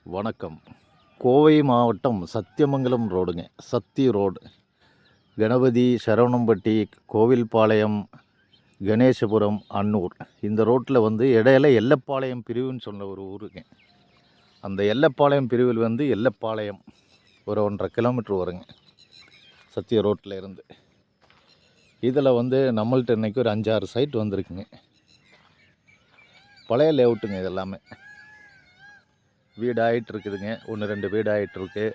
வணக்கம். கோவை மாவட்டம் சத்தியமங்கலம் ரோடுங்க. சத்தி ரோடு. கணபதி, சரவணம்பட்டி, கோவில்பாளையம், கணேசபுரம், அன்னூர். இந்த ரோட்டில் வந்து இடையில எல்லப்பாளையம் பிரிவுன்னு சொன்ன ஒரு ஊருங்க. அந்த எல்லப்பாளையம் பிரிவில் வந்து எல்லப்பாளையம் ஒரு 1.5 கிலோமீட்டர் வருங்க சத்திய ரோட்டில் இருந்து. இதில் வந்து நம்மள்ட்ட இன்றைக்கி ஒரு 5-6 சைட் வந்திருக்குங்க. பழைய லேஅவுட்டுங்க இதெல்லாமே. வீடு ஆகிட்டு இருக்குதுங்க. 1-2 வீடு ஆகிட்டுருக்கு.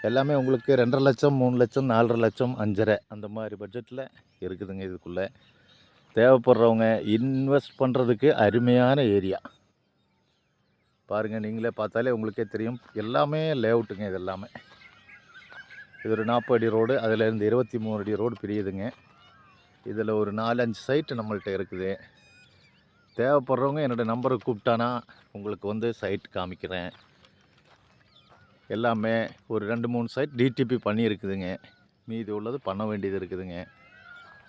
எல்லாமே உங்களுக்கு 2.5 லட்சம், 3 லட்சம், 4.5 லட்சம், 5.5 அந்த மாதிரி பட்ஜெட்டில் இருக்குதுங்க. இதுக்குள்ளே தேவைப்படுறவங்க இன்வெஸ்ட் பண்ணுறதுக்கு அருமையான ஏரியா. பாருங்கள், நீங்களே பார்த்தாலே உங்களுக்கே தெரியும். எல்லாமே லேஅவுட்டுங்க. இது எல்லாமே. இது ஒரு 40 அடி ரோடு. அதிலேருந்து 23 அடி ரோடு பிரியுதுங்க. இதில் ஒரு 4-5 சைட்டு நம்மள்கிட்ட இருக்குது. தேவைப்படுறவங்க என்னோடய நம்பருக்கு கூப்பிட்டானா உங்களுக்கு வந்து சைட் காமிக்கிறேன். எல்லாமே ஒரு 2-3 சைட் டிடிபி பண்ணியிருக்குதுங்க. மீதி உள்ளது பண்ண வேண்டியது இருக்குதுங்க.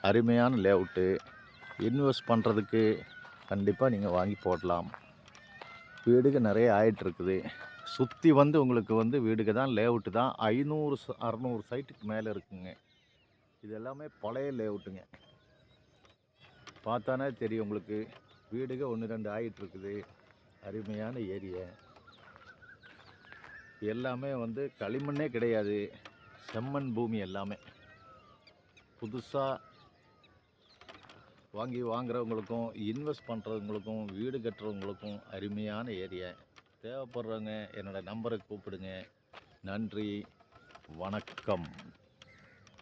அருமையான லேஅவுட்டு. இன்வெஸ்ட் பண்ணுறதுக்கு கண்டிப்பாக நீங்கள் வாங்கி போடலாம். வீடுக நிறைய ஆகிட்டுருக்குது. சுற்றி வந்து உங்களுக்கு வந்து வீடுக தான், லேஅவுட்டு தான். 500-600 சைட்டுக்கு மேலே இருக்குங்க. இது எல்லாமே பழைய லேஅவுட்டுங்க. பார்த்தானே தெரியும் உங்களுக்கு. வீடுக 1-2 ஆகிட்டுருக்குது. அருமையான ஏரியா. எல்லாமே வந்து களிமண்ணே கிடையாது, செம்மண் பூமி. எல்லாமே புதுசாக வாங்குறவங்களுக்கும் இன்வெஸ்ட் பண்ணுறவங்களுக்கும் வீடு கட்டுறவங்களுக்கும் அருமையான ஏரியா. தேவைப்படுறவங்க என்னோடய நம்பரை கூப்பிடுங்க. நன்றி, வணக்கம்.